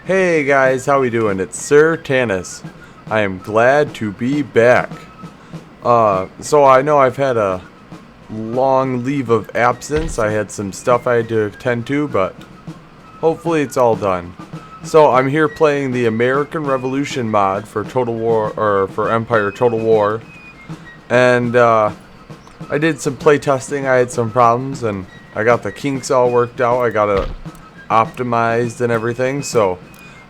Hey guys, how we doing? It's Sir Tanis. I am glad to be back. So I know I've had a long leave of absence. I had some stuff I had to attend to, but hopefully it's all done. So I'm here playing the American Revolution mod for Total War, or for Empire Total War. And I did some playtesting. I had some problems and I got the kinks all worked out. I got it optimized and everything. So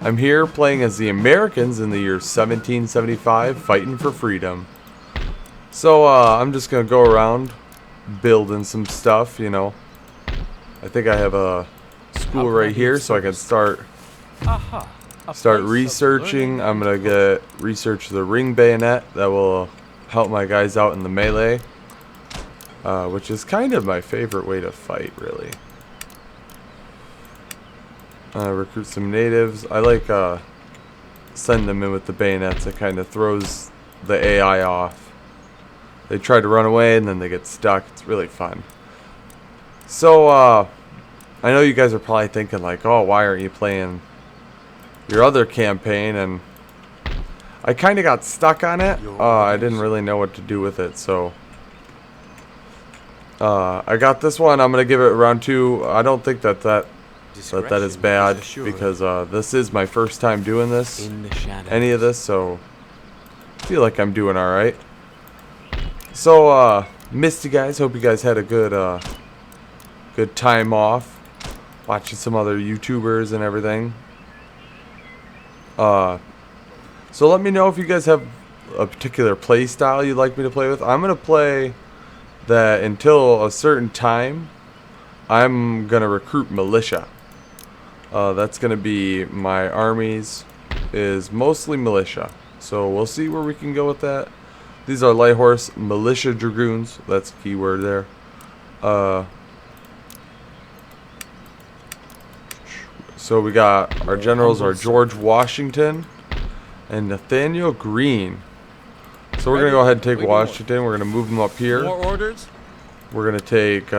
I'm here playing as the Americans in the year 1775, fighting for freedom. So I'm just gonna go around building some stuff, you know. I think I have a school right here, so I can start researching. I'm gonna research the ring bayonet. That will help my guys out in the melee, which is kind of my favorite way to fight, really. Recruit some natives. I like sending them in with the bayonets. It kind of throws the AI off. They try to run away and then they get stuck. It's really fun. So I know you guys are probably thinking like, oh, why aren't you playing your other campaign? And I kind of got stuck on it. I didn't really know what to do with it, so I got this one. I'm gonna give it round 2. I don't think that is bad, because this is my first time doing this, any of this, so I feel like I'm doing alright. So missed you guys. Hope you guys had a good time off watching some other YouTubers and everything. So let me know if you guys have a particular play style you'd like me to play with. I'm gonna play that until a certain time. I'm gonna recruit militia. That's gonna be my armies, is mostly militia. So we'll see where we can go with that. These are light horse militia dragoons. That's a key word there. So we got our generals are George Washington and Nathaniel Greene. So we're gonna go ahead and take Washington. We're gonna move them up here. More orders? We're gonna take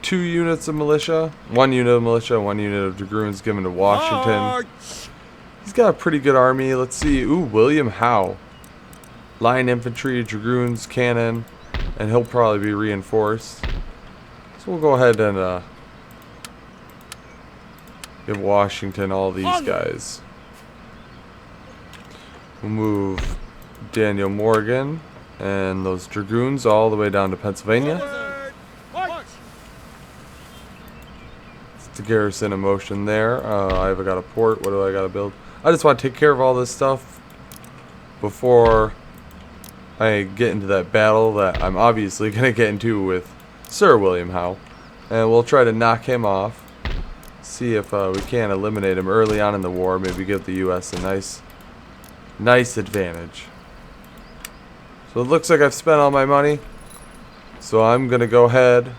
2 units of militia, 1 unit of militia, 1 unit of dragoons given to Washington. March! He's got a pretty good army. Let's see. Ooh, William Howe. Line infantry, dragoons, cannon, and he'll probably be reinforced. So we'll go ahead and give Washington all these guys. We'll move Daniel Morgan and those dragoons all the way down to Pennsylvania. It's the garrison in motion there. I've got a port. What do I got to build? I just want to take care of all this stuff before I get into that battle that I'm obviously going to get into with Sir William Howe. And we'll try to knock him off. See if we can eliminate him early on in the war. Maybe give the U.S. a nice advantage. So it looks like I've spent all my money. So I'm going to go ahead.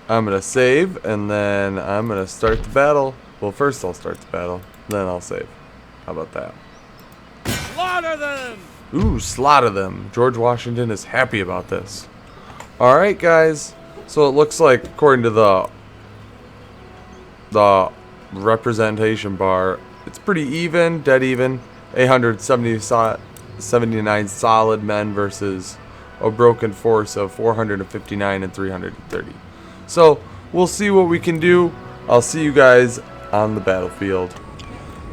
I'm going to save. And then I'm going to start the battle. Well, first I'll start the battle. Then I'll save. How about that? Slaughter them! Ooh, slaughter them. George Washington is happy about this. Alright, guys. So it looks like, according to the representation bar, it's pretty even, dead even. 879 solid men versus a broken force of 459 and 330. So we'll see what we can do. I'll see you guys on the battlefield.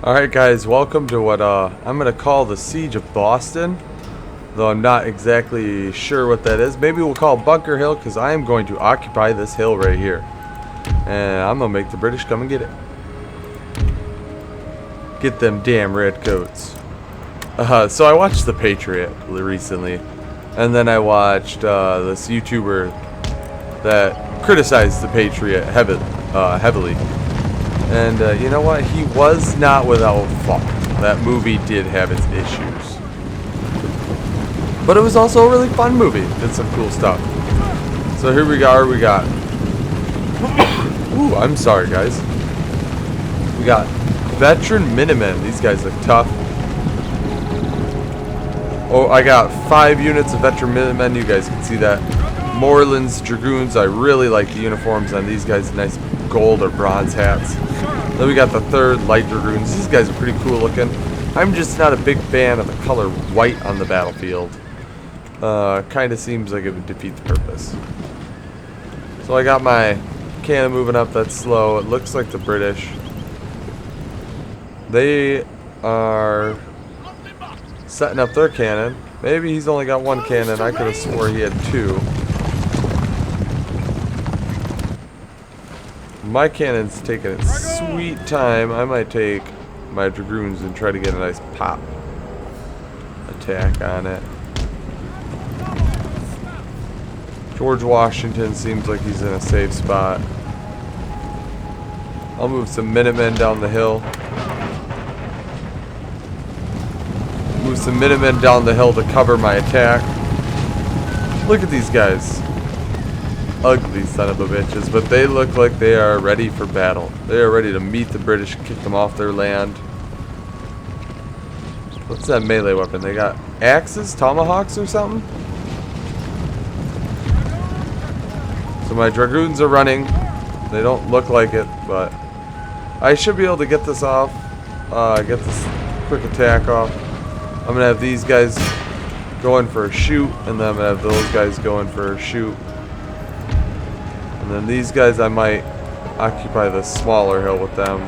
Alright guys, welcome to what I'm going to call the Siege of Boston. Though I'm not exactly sure what that is. Maybe we'll call Bunker Hill, because I am going to occupy this hill right here. And I'm going to make the British come and get it. Get them damn redcoats. So I watched The Patriot recently. And then I watched this YouTuber that criticized The Patriot heavily. And you know what? He was not without fault. That movie did have its issues. But it was also a really fun movie. Did some cool stuff. So here we got. Ooh, I'm sorry, guys. We got veteran Minutemen. These guys look tough. Oh, I got 5 units of veteran Minutemen. You guys can see that. Moreland's Dragoons. I really like the uniforms on these guys. Nice gold or bronze hats. Then we got the 3rd light dragoons. These guys are pretty cool looking. I'm just not a big fan of the color white on the battlefield. Kind of seems like it would defeat the purpose. So I got my cannon moving up. That's slow. It looks like the British. They are setting up their cannon. Maybe he's only got 1 cannon. I could have swore he had 2. My cannon's taking its sweet time. I might take my dragoons and try to get a nice pop attack on it. George Washington seems like he's in a safe spot. I'll move some Minutemen down the hill. Move some Minutemen down the hill to cover my attack. Look at these guys. Ugly son of a bitches, but they look like they are ready for battle. They are ready to meet the British and kick them off their land. What's that melee weapon? They got axes, tomahawks or something? So my dragoons are running. They don't look like it, but I should be able to get this off. Get this quick attack off. I'm gonna have these guys going for a shoot, and then I'm gonna have those guys going for a shoot. And then these guys, I might occupy the smaller hill with them.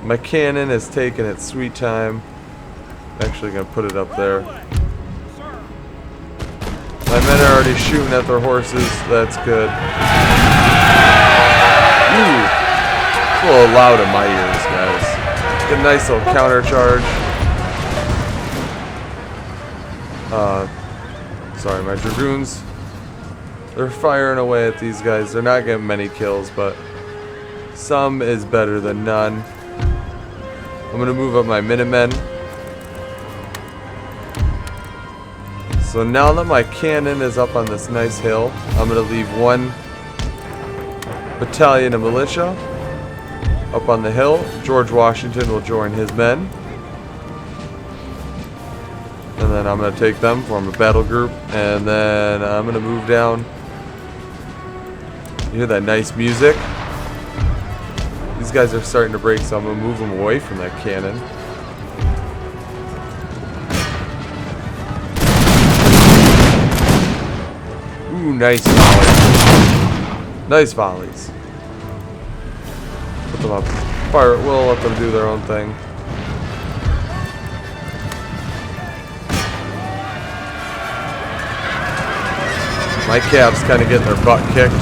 My cannon is taking its sweet time. I'm actually going to put it up there. My men are already shooting at their horses. That's good. Ooh. It's a little loud in my ears, guys. Get a nice little counter charge. Sorry, my dragoons. They're firing away at these guys. They're not getting many kills, but some is better than none. I'm going to move up my Minutemen. So now that my cannon is up on this nice hill, I'm going to leave 1 battalion of militia up on the hill. George Washington will join his men. And then I'm going to take them, form a battle group, and then I'm going to move down. You hear that nice music? These guys are starting to break, so I'm going to move them away from that cannon. Ooh, nice volleys. Nice volleys. Put them up. Fire at will, let them do their own thing. My cab's kind of getting their butt kicked.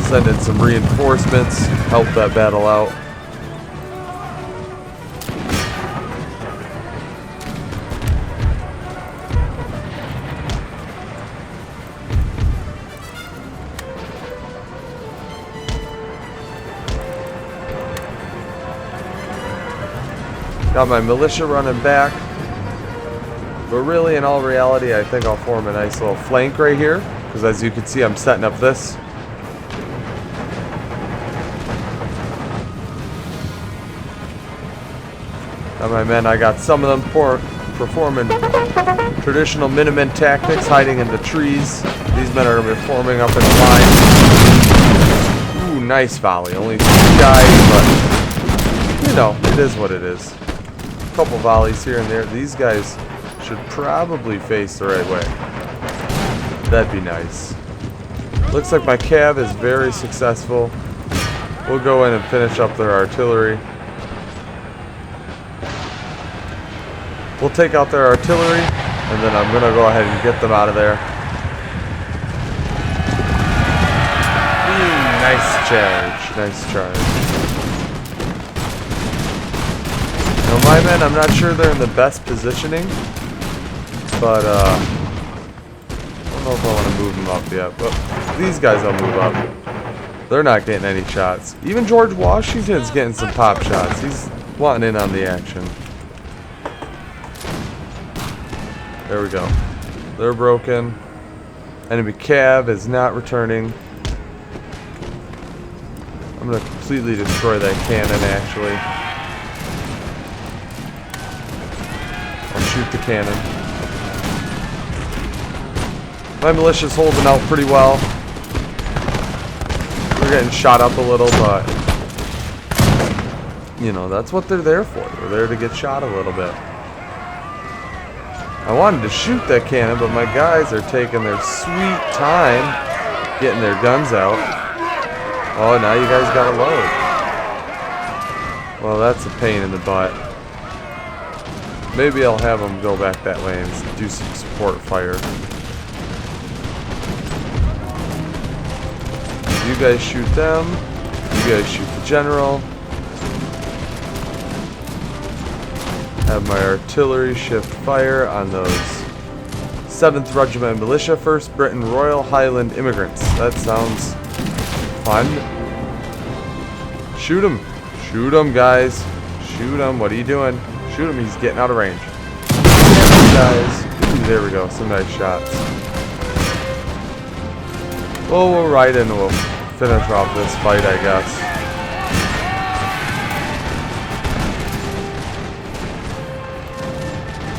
Send in some reinforcements, help that battle out. Got my militia running back. But really, in all reality, I think I'll form a nice little flank right here. Because as you can see, I'm setting up this. Got my men, I got some of them performing traditional Minutemen tactics, hiding in the trees. These men are going to be forming up in a line. Ooh, nice volley. Only 2 guys, but, you know, it is what it is. A couple volleys here and there. These guys should probably face the right way. That'd be nice. Looks like my cav is very successful. We'll go in and finish up their artillery. We'll take out their artillery, and then I'm going to go ahead and get them out of there. Nice charge. Nice charge. Now my men, I'm not sure they're in the best positioning. But, I don't know if I want to move them up yet, but these guys I'll move up. They're not getting any shots. Even George Washington's getting some pop shots. He's wanting in on the action. There we go. They're broken. Enemy cav is not returning. I'm going to completely destroy that cannon, actually. I'll shoot the cannon. My militia's holding out pretty well. getting shot up a little, but you know, that's what they're there for. They're there to get shot a little bit. I wanted to shoot that cannon, but my guys are taking their sweet time getting their guns out. Oh, now you guys gotta load. Well, that's a pain in the butt. Maybe I'll have them go back that way and do some support fire. You guys shoot them. You guys shoot the general. Have my artillery shift fire on those 7th Regiment Militia, 1st Britain Royal Highland Immigrants. That sounds fun. Shoot him. Shoot him, guys. Shoot him. What are you doing? Shoot him. He's getting out of range. Guys. Ooh, there we go. Some nice shots. Well, we'll ride in and we'll finish off this fight, I guess.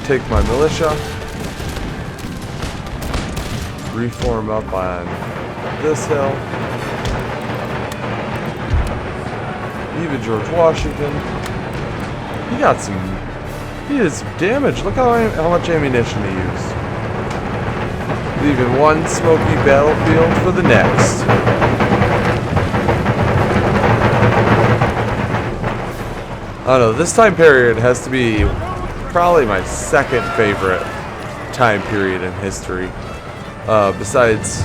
Take my militia, reform up on this hill, even George Washington. He did some damage. Look how much ammunition he used. Leaving one smoky battlefield for the next. I don't know, this time period has to be probably my second favorite time period in history. Besides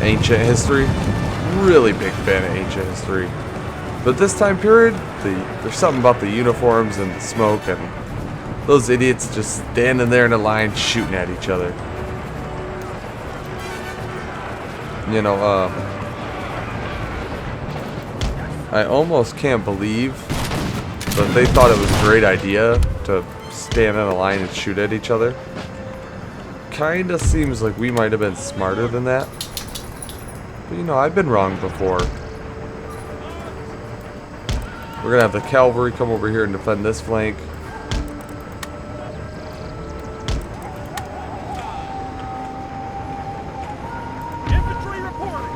ancient history. Really big fan of ancient history. But this time period, there's something about the uniforms and the smoke and those idiots just standing there in a line shooting at each other. You know, I almost can't believe that they thought it was a great idea to stand in a line and shoot at each other. Kinda seems like we might have been smarter than that. But you know, I've been wrong before. We're gonna have the cavalry come over here and defend this flank. Infantry reporting.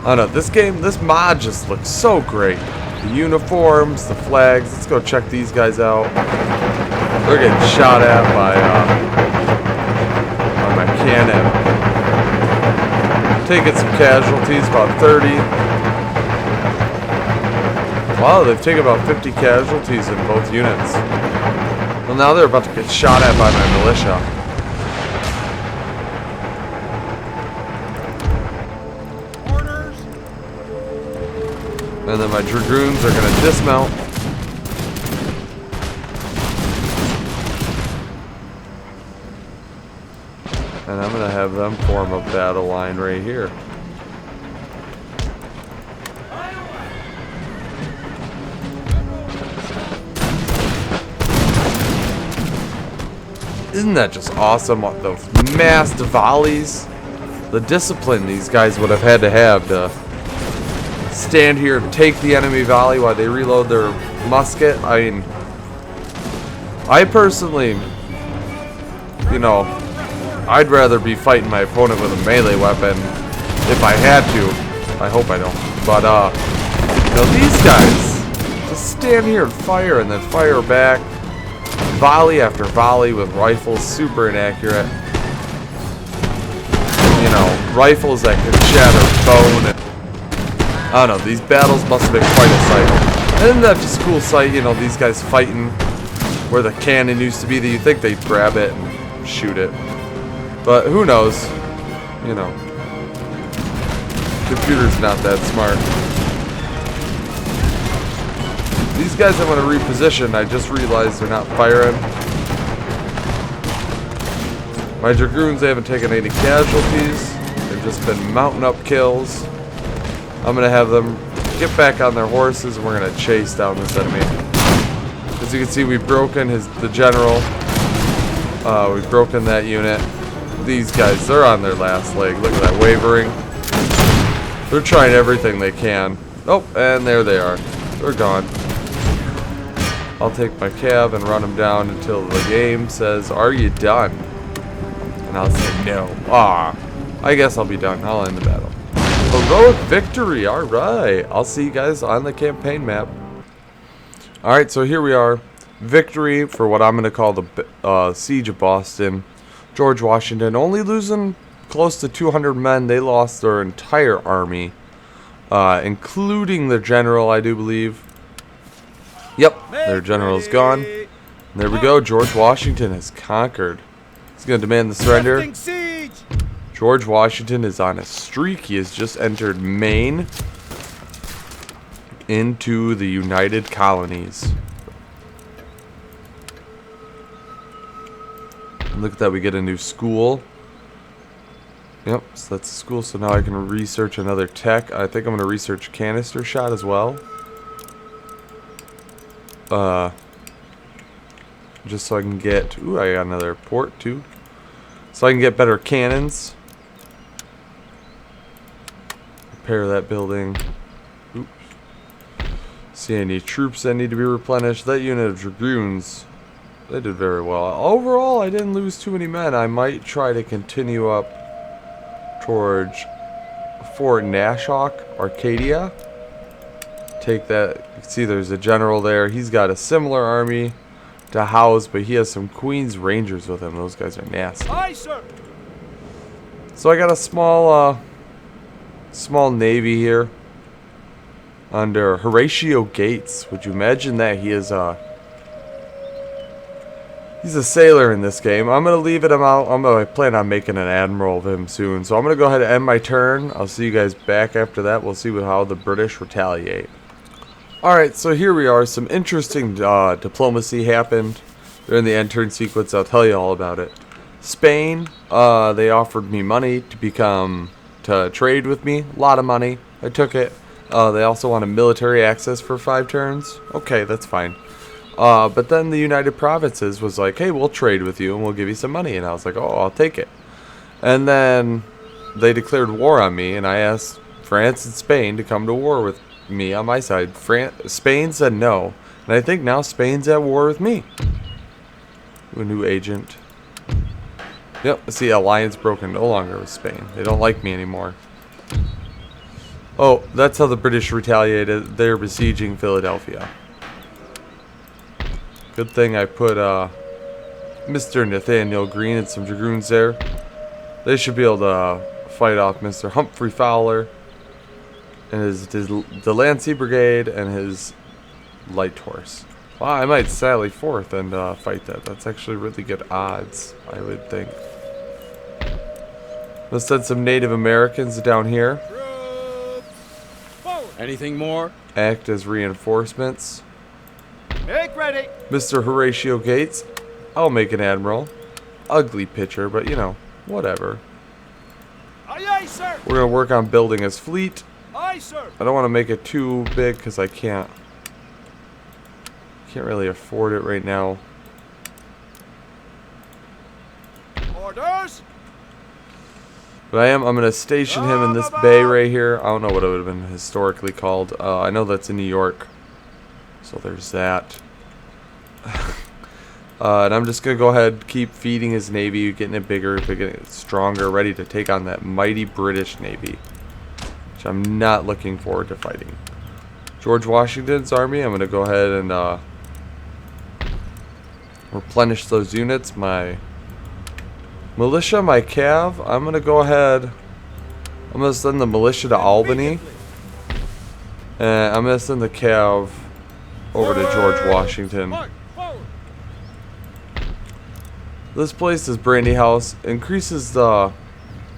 I don't know, this mod just looks so great. The uniforms, the flags. Let's go check these guys out. They're getting shot at by my cannon. Taking some casualties, about 30. Wow, they've taken about 50 casualties in both units. Well, now they're about to get shot at by my militia. Orders. And then my dragoons are going to dismount. And I'm going to have them form a battle line right here. Isn't that just awesome? The massed volleys. The discipline these guys would have had to stand here and take the enemy volley while they reload their musket. I mean, I personally, you know, I'd rather be fighting my opponent with a melee weapon if I had to. I hope I don't. But, you know, these guys just stand here and fire and then fire back. Volley after volley with rifles, super inaccurate. You know, rifles that can shatter bone. And, I don't know, these battles must have been quite a sight. Isn't that just a cool sight, you know, these guys fighting where the cannon used to be, that you think they'd grab it and shoot it. But who knows? You know. Computer's not that smart. These guys I'm going to reposition. I just realized they're not firing. My dragoons, they haven't taken any casualties. They've just been mounting up kills. I'm going to have them get back on their horses and we're going to chase down this enemy. As you can see, we've broken the general. We've broken that unit. These guys, they're on their last leg. Look at that wavering. They're trying everything they can. Oh, and there they are. They're gone. I'll take my cav and run them down until the game says, "Are you done?" And I'll say no. Ah. I guess I'll be done. I'll end the battle. Heroic victory. All right. I'll see you guys on the campaign map. All right. So here we are. Victory for what I'm going to call the Siege of Boston. George Washington only losing close to 200 men. They lost their entire army, including the general, I do believe. Yep, their general's gone. There we go. George Washington has conquered. He's going to demand the surrender. George Washington is on a streak. He has just entered Maine into the United Colonies. Look at that, we get a new school. Yep, so that's a school, so now I can research another tech. I think I'm going to research canister shot as well. Just so I can get... Ooh, I got another port too. So I can get better cannons. Repair that building. Oops. See any troops that need to be replenished. That unit of dragoons... They did very well. Overall, I didn't lose too many men. I might try to continue up towards Fort Nashawk, Arcadia. Take that. See, there's a general there. He's got a similar army to Howe's, but he has some Queen's Rangers with him. Those guys are nasty. Aye, sir. So I got a small navy here under Horatio Gates. Would you imagine that? He is he's a sailor in this game. I'm going to leave him out. I plan on making an admiral of him soon. So I'm going to go ahead and end my turn. I'll see you guys back after that. We'll see how the British retaliate. Alright, so here we are. Some interesting diplomacy happened during the end turn sequence. I'll tell you all about it. Spain, they offered me money to trade with me. A lot of money. I took it. They also wanted military access for 5 turns. Okay, that's fine. But then the United Provinces was like, hey, we'll trade with you and we'll give you some money. And I was like, oh, I'll take it. And then they declared war on me, and I asked France and Spain to come to war with me on my side. Spain said no. And I think now Spain's at war with me. A new agent. Yep, see, alliance broken no longer with Spain. They don't like me anymore. Oh, that's how the British retaliated. They're besieging Philadelphia. Good thing I put Mr. Nathaniel Greene and some dragoons there. They should be able to fight off Mr. Humphrey Fowler and his Delancey Brigade and his light horse. Wow, I might sally forth and fight that. That's actually really good odds, I would think. Let's send some Native Americans down here. Anything more? Act as reinforcements. Make ready. Mr. Horatio Gates, I'll make an admiral. Ugly picture, but you know, whatever. Aye, aye, sir. We're going to work on building his fleet. Aye, sir. I don't want to make it too big because I can't really afford it right now. Orders. But I'm going to station him in this bay right here. I don't know what it would have been historically called. I know that's in New York. So there's that. And I'm just going to go ahead and keep feeding his navy, getting it bigger, getting it stronger, ready to take on that mighty British navy, which I'm not looking forward to fighting. George Washington's army, I'm going to go ahead and replenish those units. My militia, my cav, I'm going to go ahead. I'm going to send the militia to Albany. And I'm going to send the cav over to George Washington. This place is Brandy House. Increases the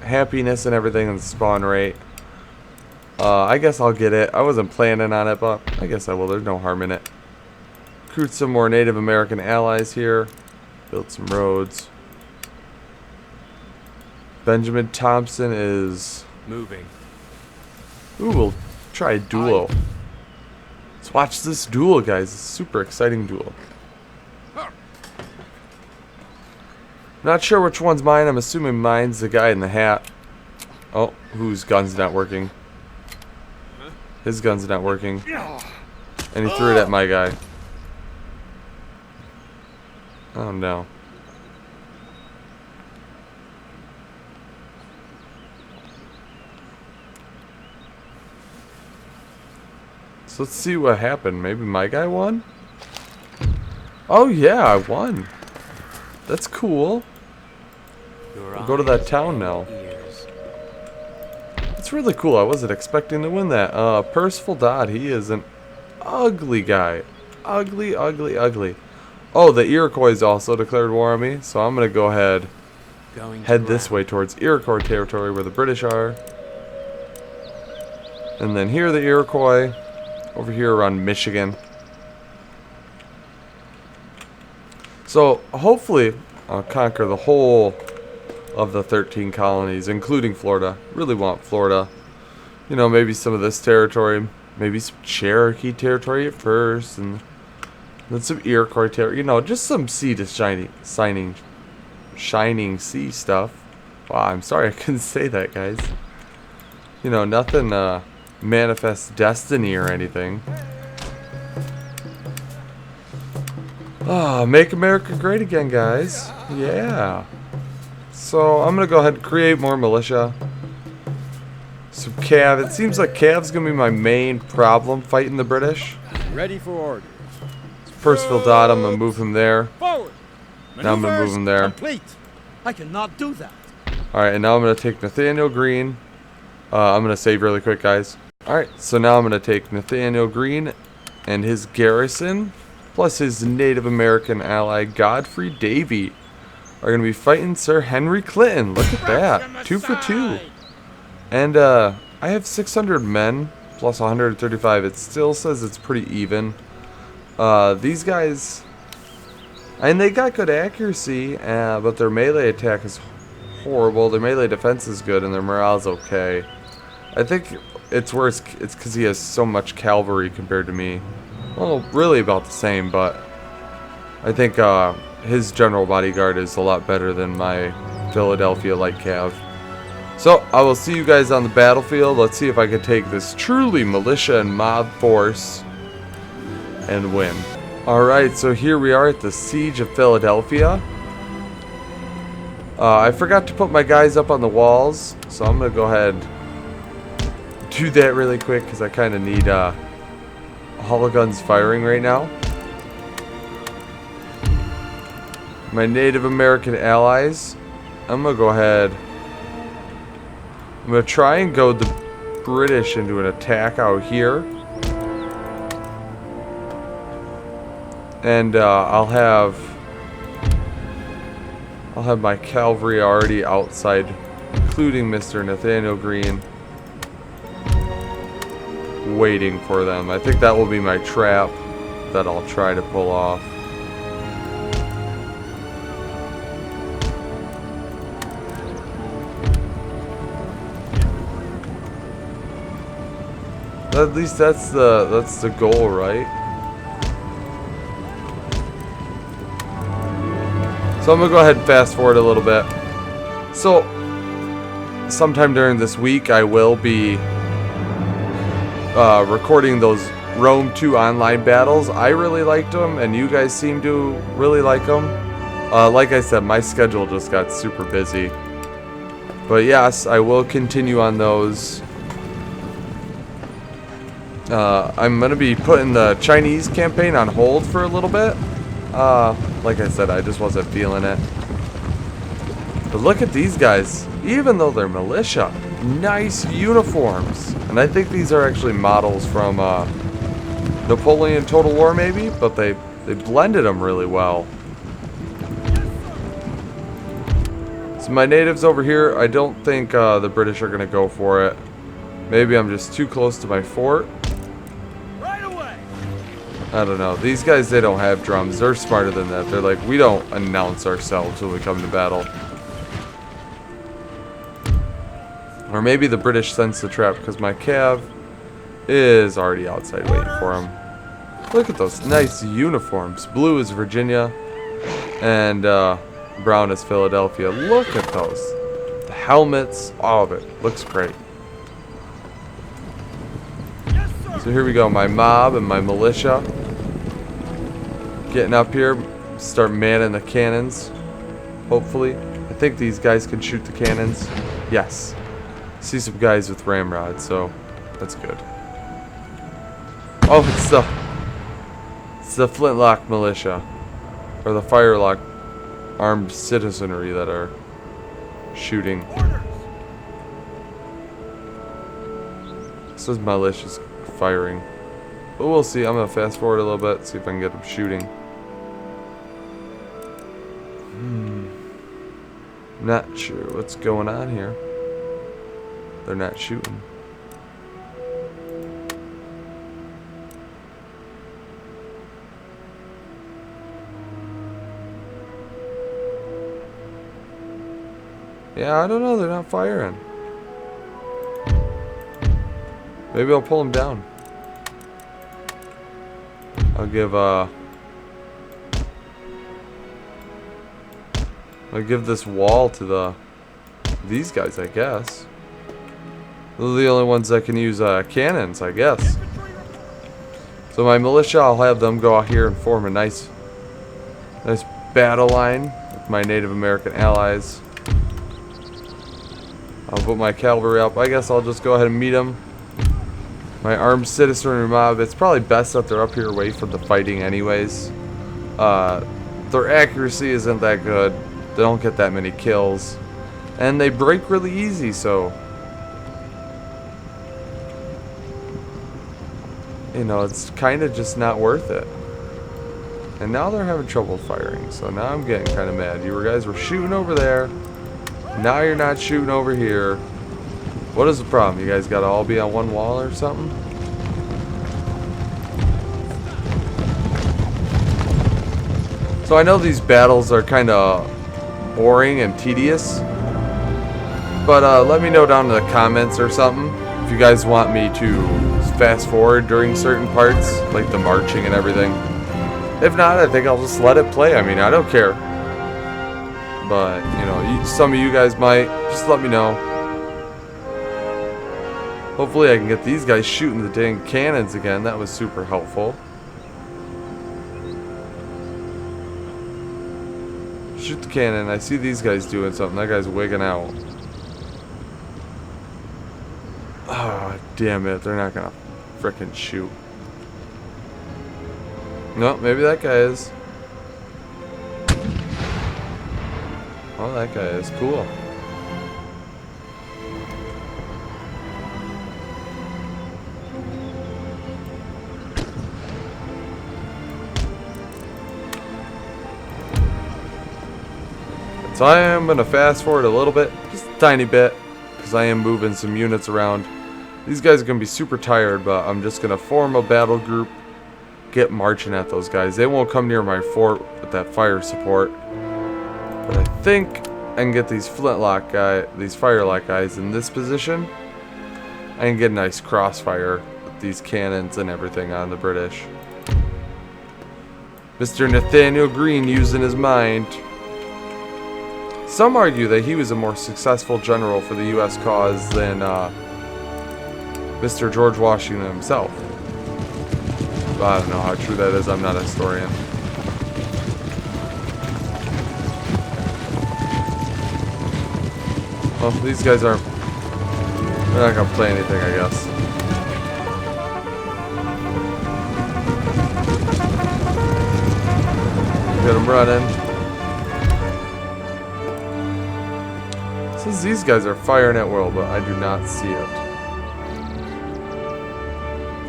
happiness and everything and the spawn rate. I guess I'll get it. I wasn't planning on it, but I guess I will. There's no harm in it. Recruit some more Native American allies here. Build some roads. Benjamin Thompson is moving. Ooh, we'll try a duo. Let's watch this duel, guys. It's a super exciting duel. Not sure which one's mine. I'm assuming mine's the guy in the hat. Oh, whose gun's not working? His gun's not working. And he threw it at my guy. Oh no. So let's see what happened. Maybe my guy won? Oh yeah, I won. That's cool. We'll go to that town now. It's really cool. I wasn't expecting to win that. Percival Dodd, he is an ugly guy. Ugly, ugly, ugly. Oh, the Iroquois also declared war on me, so I'm going to go ahead, head this way towards Iroquois territory where the British are. And then here are the Iroquois, over here around Michigan. So hopefully I'll conquer the whole of the 13 colonies, including Florida. Really want Florida. You know, maybe some of this territory, maybe some Cherokee territory at first, and then some Iroquois territory. You know, just some sea to shining sea stuff. Wow, I'm sorry I couldn't say that, guys. You know, nothing manifest destiny or anything. Ah, make America great again, guys. Yeah. So I'm gonna go ahead and create more militia. Some Cav. It seems like Cav's gonna be my main problem fighting the British. Ready for orders. Percival Dodd, I'm gonna move him there. Forward. Now I'm gonna move him there. Complete. I cannot do that. Alright, and now I'm gonna take Nathaniel Greene. I'm gonna save really quick, guys. Alright, so now I'm gonna take Nathaniel Greene and his garrison, plus his Native American ally Godfrey Davy, are going to be fighting Sir Henry Clinton. Look at that. 2 for 2. And I have 600 men plus 135. It still says it's pretty even. These guys, and they got good accuracy, but their melee attack is horrible. Their melee defense is good, and their morale's okay. I think it's worse. It's because he has so much cavalry compared to me. Well, really about the same, but I think his general bodyguard is a lot better than my Philadelphia light cav. So I will see you guys on the battlefield. Let's see if I can take this truly militia and mob force and win. Alright, so here we are at the Siege of Philadelphia. I forgot to put my guys up on the walls, so I'm going to go ahead and do that really quick because I kind of need all the guns firing right now. My Native American allies, I'm going to go ahead. I'm going to try and goad the British into an attack out here. And I'll have my cavalry already outside, including Mr. Nathaniel Greene, waiting for them. I think that will be my trap that I'll try to pull off. At least that's the goal, right? So I'm gonna go ahead and fast forward a little bit. So sometime during this week I will be recording those Rome 2 online battles. I really liked them, and you guys seem to really like them. Like I said, my schedule just got super busy. But yes, I will continue on those. I'm going to be putting the Chinese campaign on hold for a little bit. Like I said, I just wasn't feeling it. But look at these guys. Even though they're militia, nice uniforms. And I think these are actually models from Napoleon Total War maybe, but they blended them really well. So my natives over here, I don't think the British are going to go for it. Maybe I'm just too close to my fort. I don't know. These guys, they don't have drums. They're smarter than that. They're like, we don't announce ourselves when we come to battle. Or maybe the British sense the trap because my cav is already outside waiting for them. Look at those nice uniforms. Blue is Virginia and brown is Philadelphia. Look at those. The helmets, all of it. Looks great. So here we go, my mob and my militia getting up here, start manning the cannons, hopefully. I think these guys can shoot the cannons. Yes. See some guys with ramrods, so that's good. Oh, it's the Flintlock militia. Or the Firelock armed citizenry that are shooting. This is malicious firing. But we'll see. I'm going to fast forward a little bit, see if I can get them shooting. Not sure what's going on here. They're not shooting. Yeah, I don't know. They're not firing. Maybe I'll pull them down. I'll give this wall to these guys, I guess. Those are the only ones that can use cannons, I guess. So my militia, I'll have them go out here and form a nice battle line with my Native American allies. I'll put my cavalry up. I guess I'll just go ahead and meet them. My armed citizenry mob, it's probably best that they're up here away from the fighting anyways. Their accuracy isn't that good. They don't get that many kills. And they break really easy, so... You know, it's kind of just not worth it. And now they're having trouble firing, so now I'm getting kind of mad. You guys were shooting over there. Now you're not shooting over here. What is the problem? You guys gotta all be on one wall or something? So I know these battles are kind of boring and tedious. But let me know down in the comments or something if you guys want me to fast forward during certain parts, like the marching and everything. If not, I think I'll just let it play. I mean, I don't care. But, you know, some of you guys might. Just let me know. Hopefully I can get these guys shooting the dang cannons again. That was super helpful. Shoot the cannon. I see these guys doing something. That guy's wigging out. Oh, damn it. They're not gonna frickin' shoot. No, maybe that guy is. Oh, that guy is cool. So I am going to fast forward a little bit, just a tiny bit, because I am moving some units around. These guys are going to be super tired, but I'm just going to form a battle group, get marching at those guys. They won't come near my fort with that fire support. But I think I can get these Flintlock guys, these Firelock guys in this position. I can get a nice crossfire with these cannons and everything on the British. Mr. Nathaniel Greene using his mind. Some argue that he was a more successful general for the U.S. cause than Mr. George Washington himself. But I don't know how true that is. I'm not a historian. Well, these guys aren't... They're not gonna play anything, I guess. Get them running. Says these guys are firing at will, but I do not see it.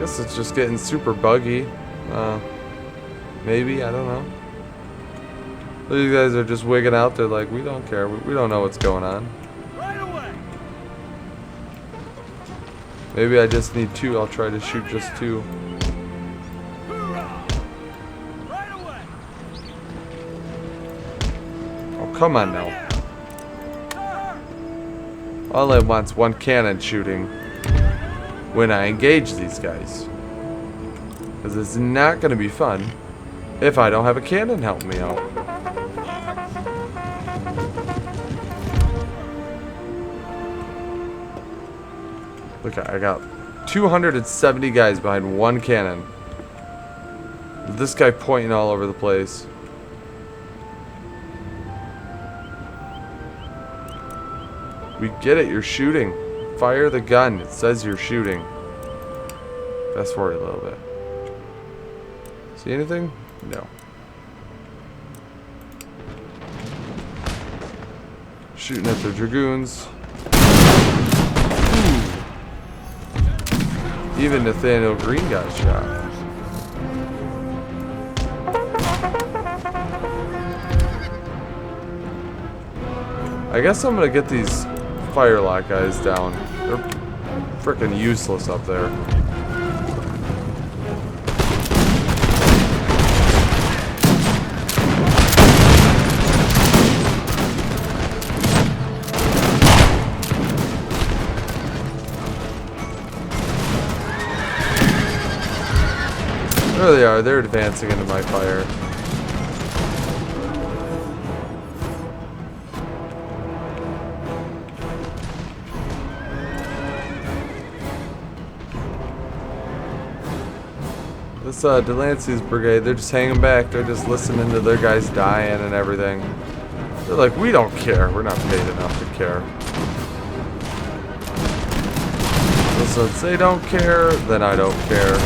Guess it's just getting super buggy. Maybe, I don't know. These guys are just wigging out. They're like, we don't care. We don't know what's going on. Right away. Maybe I just need two. I'll try to shoot just two. Hoorah! Right away. Oh, come on now. All it wants one cannon shooting when I engage these guys. Because it's not going to be fun if I don't have a cannon help me out. Look, I got 270 guys behind one cannon. This guy pointing all over the place. We get it, you're shooting. Fire the gun. It says you're shooting. Fast forward a little bit. See anything? No. Shooting at the dragoons. Ooh. Even Nathaniel Green got shot. I guess I'm gonna get these Firelock guys down. They're freaking useless up there. There they are. They're advancing into my fire. This Delancey's brigade, they're just hanging back. They're just listening to their guys dying and everything. They're like, we don't care. We're not paid enough to care. So since they don't care, then I don't care.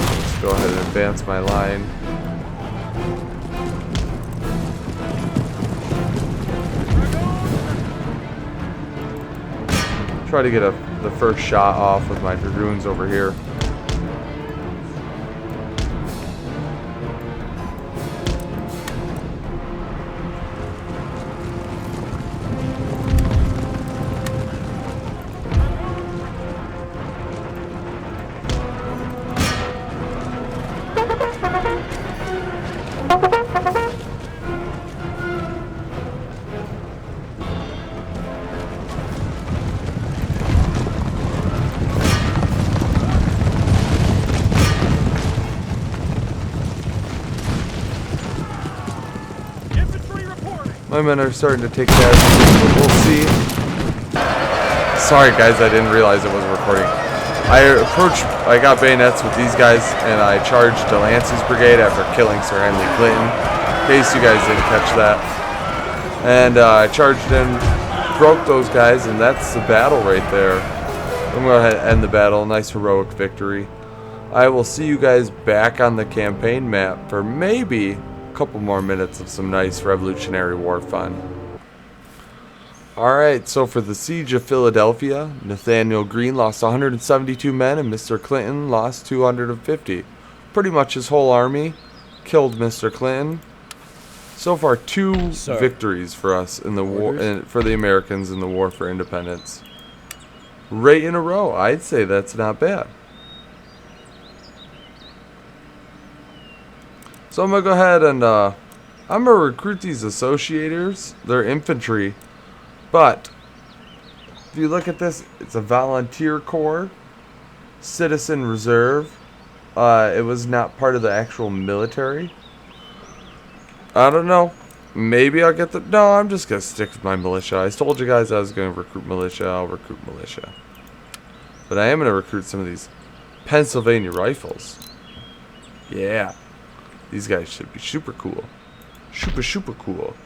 Let's go ahead and advance my line. Try to get the first shot off with my dragoons over here. My men are starting to take casualties, but we'll see. Sorry guys, I didn't realize it was recording. I got bayonets with these guys, and I charged Delancey's brigade after killing Sir Henry Clinton. In case you guys didn't catch that. And I charged in, broke those guys, and that's the battle right there. I'm going to go ahead and end the battle. Nice heroic victory. I will see you guys back on the campaign map for maybe couple more minutes of some nice Revolutionary War fun. Alright, so for the Siege of Philadelphia, Nathaniel Green lost 172 men and Mr. Clinton lost 250. Pretty much his whole army killed Mr. Clinton. So far, 2 victories for us in the war, for the Americans in the war for independence. Right in a row. I'd say that's not bad. So I'm going to go ahead and I'm going to recruit these associators. They're infantry. But if you look at this, it's a volunteer corps, citizen reserve. It was not part of the actual military. I don't know. Maybe I'll get the... No, I'm just going to stick with my militia. I told you guys I was going to recruit militia. I'll recruit militia. But I am going to recruit some of these Pennsylvania rifles. Yeah. These guys should be super cool. Super cool.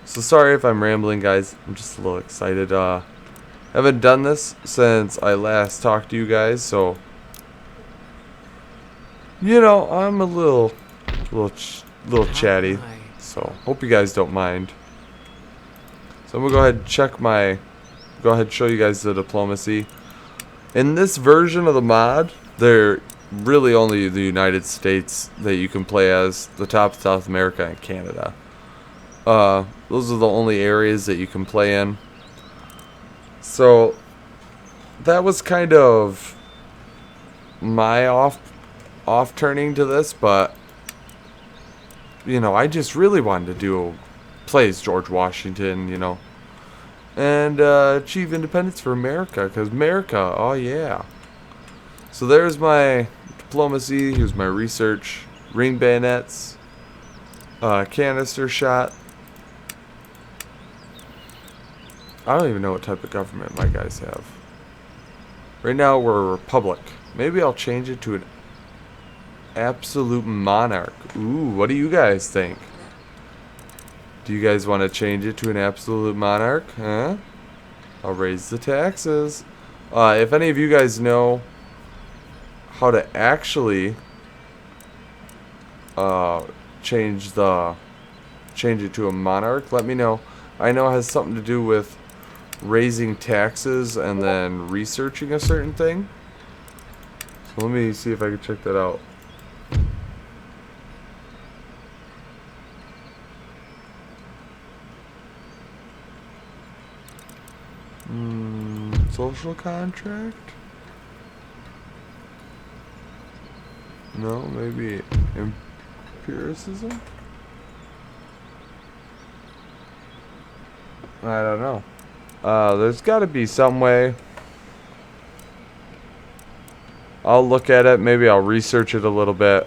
So sorry if I'm rambling, guys. I'm just a little excited. Haven't done this since I last talked to you guys, so you know, I'm a little chatty. So hope you guys don't mind. So I'm gonna go ahead and check my show you guys the diplomacy. In this version of the mod, they're really only the United States that you can play as, the top of South America and Canada. Those are the only areas that you can play in. So that was kind of my off turning to this, but you know, I just really wanted to play as George Washington, you know, and achieve independence for America, because America, oh yeah. So there's my diplomacy, here's my research, ring bayonets, canister shot. I don't even know what type of government my guys have. Right now we're a republic. Maybe I'll change it to an absolute monarch. Ooh, what do you guys think? Do you guys want to change it to an absolute monarch? Huh? I'll raise the taxes. If any of you guys know how to actually change it to a monarch, let me know. I know it has something to do with raising taxes and then researching a certain thing. So let me see if I can check that out. Social contract? No, maybe empiricism? I don't know. There's got to be some way. I'll look at it. Maybe I'll research it a little bit.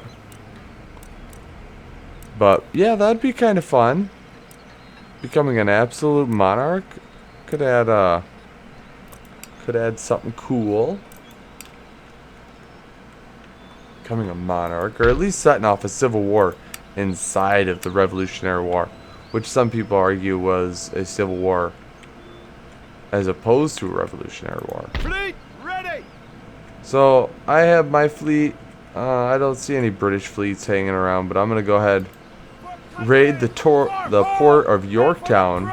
But yeah, that'd be kind of fun. Becoming an absolute monarch could add something cool. Becoming a monarch, or at least setting off a civil war inside of the Revolutionary War, which some people argue was a civil war as opposed to a Revolutionary War. Fleet ready. So I have my fleet. I don't see any British fleets hanging around, but I'm gonna go ahead, raid the port of Yorktown.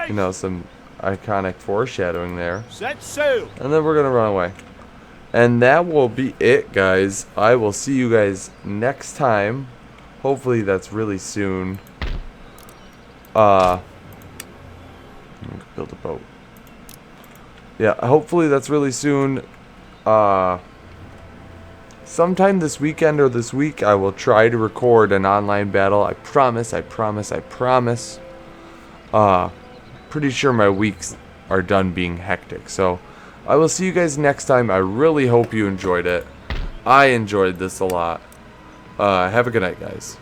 You know, some iconic foreshadowing there. Set sail. And then we're gonna run away. And that will be it, guys. I will see you guys next time. Hopefully that's really soon. Build a boat. Yeah, hopefully that's really soon. Sometime this weekend or this week, I will try to record an online battle. I promise, I promise, I promise. Pretty sure my weeks are done being hectic. So I will see you guys next time. I really hope you enjoyed it. I enjoyed this a lot. Have a good night, guys.